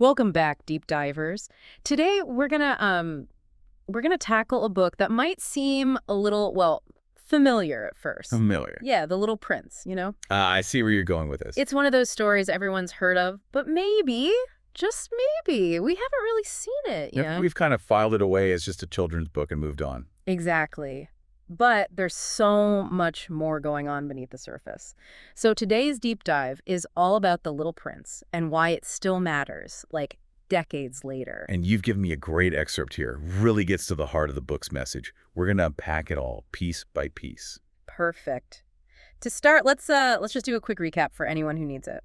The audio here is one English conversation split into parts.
Welcome back, deep divers. Today we're gonna tackle a book that might seem a little, well, familiar at first. Familiar. Yeah, The Little Prince, you know? I see where you're going with this. It's one of those stories everyone's heard of, but maybe, just maybe, we haven't really seen it, Yep, we've kind of filed it away as just a children's book and moved on. Exactly. But there's so much more going on beneath the surface. So today's deep dive is all about The Little Prince and why it still matters, like decades later. And you've given me a great excerpt here. Really gets to the heart of the book's message. We're going to unpack it all piece by piece. Perfect. To start, let's just do a quick recap for anyone who needs it.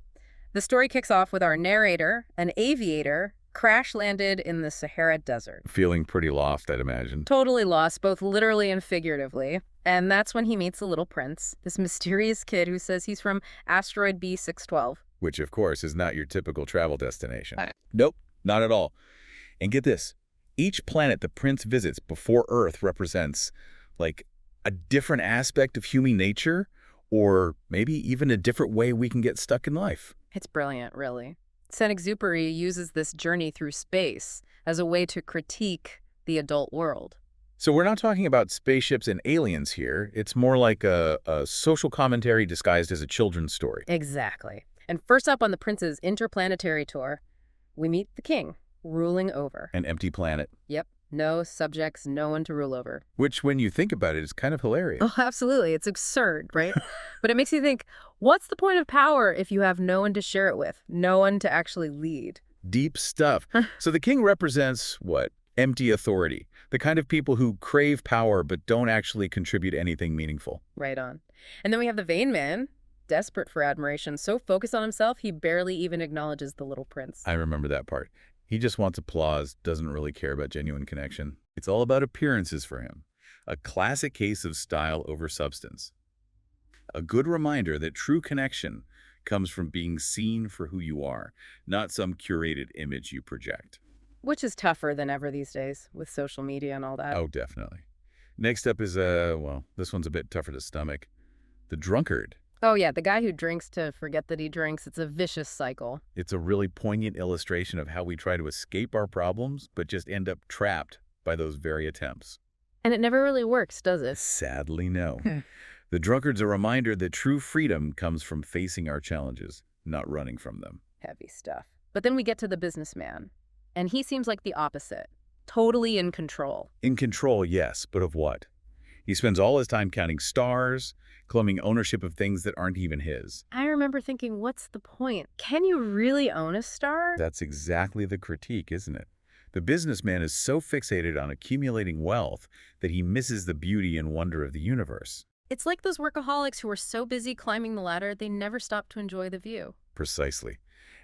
The story kicks off with our narrator, an aviator, crash-landed in the Sahara Desert. Feeling pretty lost, I'd imagine. Totally lost, both literally and figuratively. And that's when he meets the Little Prince, this mysterious kid who says he's from asteroid B612. Which, of course, is not your typical travel destination. Nope, not at all. And get this. Each planet the prince visits before Earth represents, like, a different aspect of human nature, or maybe even a different way we can get stuck in life. It's brilliant, really. Saint-Exupéry uses this journey through space as a way to critique the adult world. So we're not talking about spaceships and aliens here. It's more like a social commentary disguised as a children's story. Exactly. And first up on the prince's interplanetary tour, we meet the king, ruling over. An empty planet. Yep. No subjects, no one to rule over. Which, when you think about it, is kind of hilarious. Oh, absolutely. It's absurd, right? But it makes you think, what's the point of power if you have no one to share it with, no one to actually lead? Deep stuff. So the king represents, what? Empty authority. The kind of people who crave power but don't actually contribute anything meaningful. Right on. And then we have the vain man, desperate for admiration, so focused on himself, he barely even acknowledges the Little Prince. I remember that part. He just wants applause, doesn't really care about genuine connection. It's all about appearances for him. A classic case of style over substance. A good reminder that true connection comes from being seen for who you are, not some curated image you project. Which is tougher than ever these days, with social media and all that. Oh, definitely. Next up is, well, this one's a bit tougher to stomach. The drunkard. Oh yeah, the guy who drinks to forget that he drinks. It's a vicious cycle. It's a really poignant illustration of how we try to escape our problems, but just end up trapped by those very attempts. And it never really works, does it? Sadly, no. The drunkard's a reminder that true freedom comes from facing our challenges, not running from them. Heavy stuff. But then we get to the businessman, and he seems like the opposite. Totally in control. In control, yes, but of what? He spends all his time counting stars, claiming ownership of things that aren't even his. I remember thinking, what's the point? Can you really own a star? That's exactly the critique, isn't it? The businessman is so fixated on accumulating wealth that he misses the beauty and wonder of the universe. It's like those workaholics who are so busy climbing the ladder, they never stop to enjoy the view. Precisely.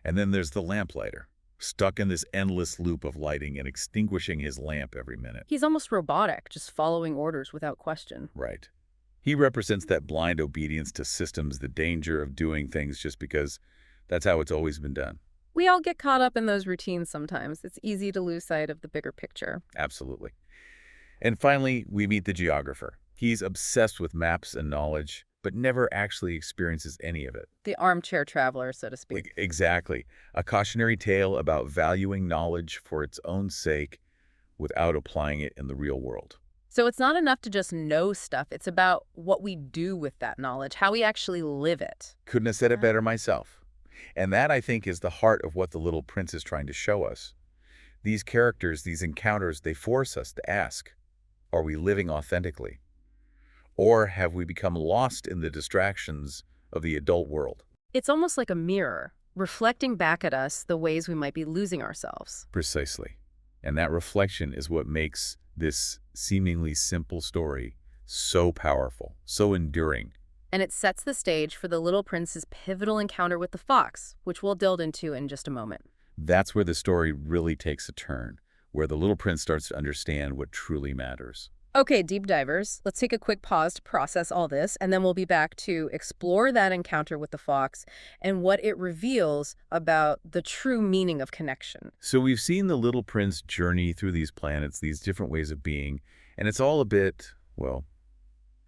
And then there's the lamplighter, stuck in this endless loop of lighting and extinguishing his lamp every minute. He's almost robotic, just following orders without question. Right. He represents that blind obedience to systems, the danger of doing things just because that's how it's always been done. We all get caught up in those routines sometimes. It's easy to lose sight of the bigger picture. Absolutely. And finally, we meet the geographer. He's obsessed with maps and knowledge, but never actually experiences any of it. The armchair traveler, so to speak. Exactly. A cautionary tale about valuing knowledge for its own sake without applying it in the real world. So it's not enough to just know stuff. It's about what we do with that knowledge, how we actually live it. Couldn't have said it better myself. And that, I think, is the heart of what The Little Prince is trying to show us. These characters, these encounters, they force us to ask, are we living authentically? Or have we become lost in the distractions of the adult world? It's almost like a mirror, reflecting back at us the ways we might be losing ourselves. Precisely. And that reflection is what makes this seemingly simple story so powerful, so enduring. And it sets the stage for the Little Prince's pivotal encounter with the fox, which we'll delve into in just a moment. That's where the story really takes a turn, where the Little Prince starts to understand what truly matters. Okay, deep divers, let's take a quick pause to process all this, and then we'll be back to explore that encounter with the fox and what it reveals about the true meaning of connection. So we've seen the Little Prince journey through these planets, these different ways of being, and it's all a bit, well,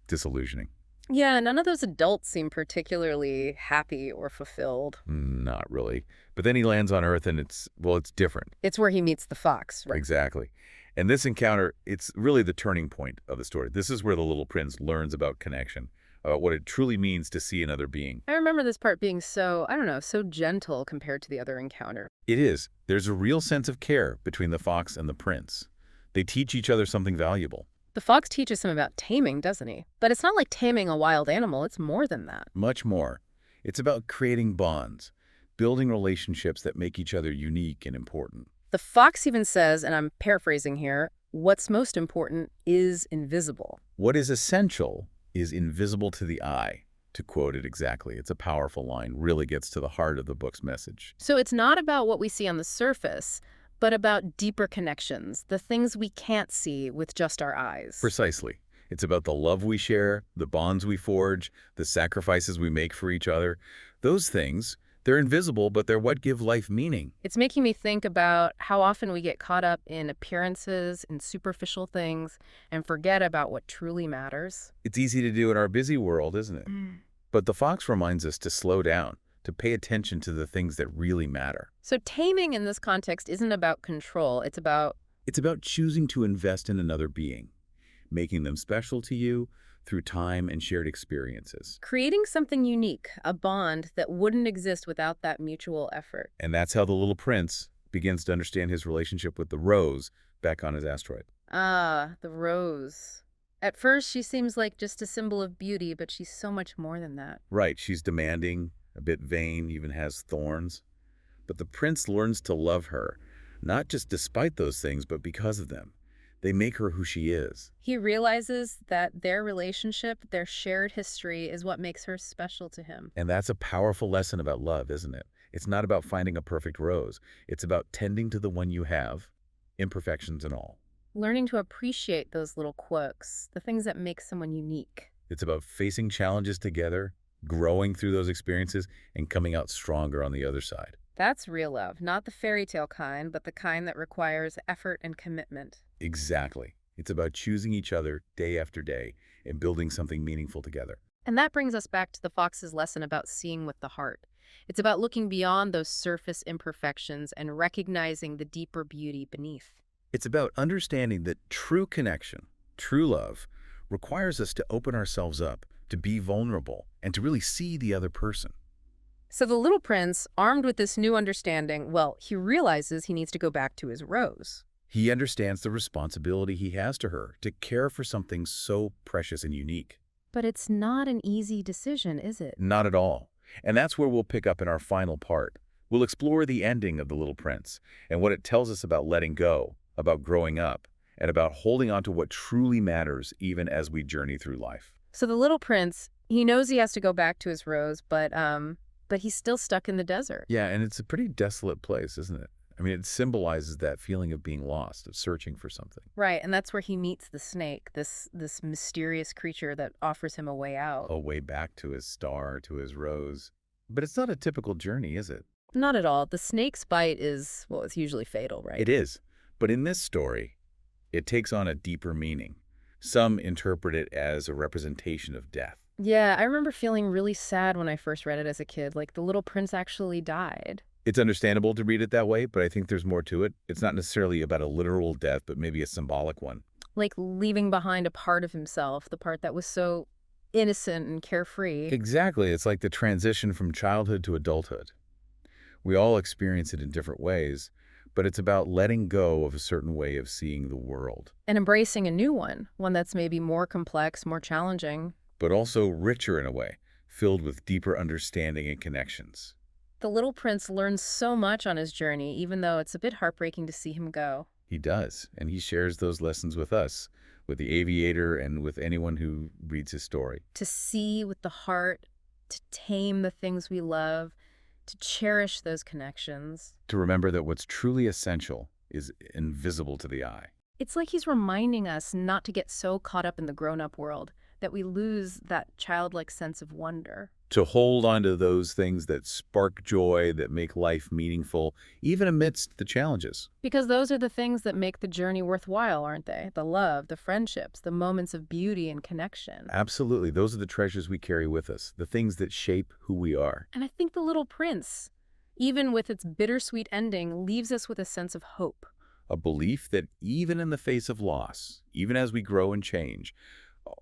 disillusioning. Yeah, none of those adults seem particularly happy or fulfilled. Not really. But then he lands on Earth and it's different. It's where he meets the fox, right? Exactly. And this encounter, it's really the turning point of the story. This is where the little prince learns about connection, about what it truly means to see another being. I remember this part being so, I don't know, so gentle compared to the other encounter. It is. There's a real sense of care between the fox and the prince. They teach each other something valuable. The fox teaches him about taming, doesn't he? But it's not like taming a wild animal, it's more than that. Much more. It's about creating bonds, building relationships that make each other unique and important. The fox even says, and I'm paraphrasing here, what's most important is invisible. What is essential is invisible to the eye. To quote it exactly, it's a powerful line, really gets to the heart of the book's message. So it's not about what we see on the surface, but about deeper connections, the things we can't see with just our eyes. Precisely. It's about the love we share, the bonds we forge, the sacrifices we make for each other. Those things, they're invisible, but they're what give life meaning. It's making me think about how often we get caught up in appearances and superficial things and forget about what truly matters. It's easy to do in our busy world, isn't it? But the fox reminds us to slow down, to pay attention to the things that really matter. So taming in this context isn't about control, it's about It's about choosing to invest in another being, making them special to you through time and shared experiences. creating something unique, a bond that wouldn't exist without that mutual effort. And that's how the little prince begins to understand his relationship with the rose back on his asteroid. Ah, the rose. At first, she seems like just a symbol of beauty, but she's so much more than that. Right, she's demanding, a bit vain, even has thorns. But the prince learns to love her, not just despite those things, but because of them. They make her who she is. He realizes that their relationship, their shared history, is what makes her special to him. And that's a powerful lesson about love, isn't it? It's not about finding a perfect rose. It's about tending to the one you have, imperfections and all. Learning to appreciate those little quirks, the things that make someone unique. It's about facing challenges together, growing through those experiences, and coming out stronger on the other side. That's real love, not the fairy tale kind, but the kind that requires effort and commitment. Exactly. It's about choosing each other day after day and building something meaningful together. And that brings us back to the fox's lesson about seeing with the heart. It's about looking beyond those surface imperfections and recognizing the deeper beauty beneath. It's about understanding that true connection, true love, requires us to open ourselves up, to be vulnerable, and to really see the other person. So the little prince, armed with this new understanding, well, he realizes he needs to go back to his rose. He understands the responsibility he has to her to care for something so precious and unique. But it's not an easy decision, is it? Not at all. And that's where we'll pick up in our final part. We'll explore the ending of The Little Prince and what it tells us about letting go, about growing up, and about holding on to what truly matters even as we journey through life. So the little prince, he knows he has to go back to his rose, but he's still stuck in the desert. Yeah, and it's a pretty desolate place, isn't it? I mean, it symbolizes that feeling of being lost, of searching for something. Right, and that's where he meets the snake, this mysterious creature that offers him a way out. A way back to his star, to his rose. But it's not a typical journey, is it? Not at all. The snake's bite is, well, it's usually fatal, right? It is. But in this story, it takes on a deeper meaning. Some interpret it as a representation of death. Yeah, I remember feeling really sad when I first read it as a kid, like the little prince actually died. It's understandable to read it that way, but I think there's more to it. It's not necessarily about a literal death, but maybe a symbolic one. Like leaving behind a part of himself, the part that was so innocent and carefree. Exactly. It's like the transition from childhood to adulthood. We all experience it in different ways, but it's about letting go of a certain way of seeing the world. And embracing a new one that's maybe more complex, more challenging. But also richer in a way, filled with deeper understanding and connections. The little prince learns so much on his journey, even though it's a bit heartbreaking to see him go. He does, and he shares those lessons with us, with the aviator and with anyone who reads his story. To see with the heart, to tame the things we love, to cherish those connections. To remember that what's truly essential is invisible to the eye. It's like he's reminding us not to get so caught up in the grown-up world that we lose that childlike sense of wonder. To hold on to those things that spark joy, that make life meaningful, even amidst the challenges. Because those are the things that make the journey worthwhile, aren't they? The love, the friendships, the moments of beauty and connection. Absolutely. Those are the treasures we carry with us, the things that shape who we are. And I think The Little Prince, even with its bittersweet ending, leaves us with a sense of hope. A belief that even in the face of loss, even as we grow and change,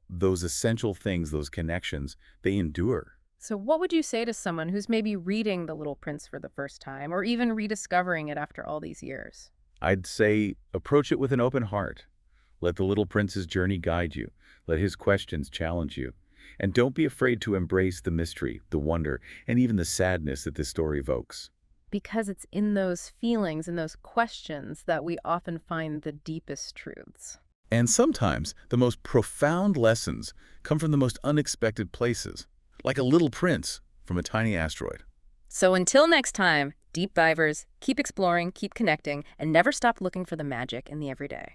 those essential things, those connections, they endure. So what would you say to someone who's maybe reading The Little Prince for the first time, or even rediscovering it after all these years? I'd say approach it with an open heart. Let the little prince's journey guide you. Let his questions challenge you. And don't be afraid to embrace the mystery, the wonder, and even the sadness that this story evokes. Because it's in those feelings and those questions that we often find the deepest truths. And sometimes the most profound lessons come from the most unexpected places, like a little prince from a tiny asteroid. So until next time, deep divers, keep exploring, keep connecting, and never stop looking for the magic in the everyday.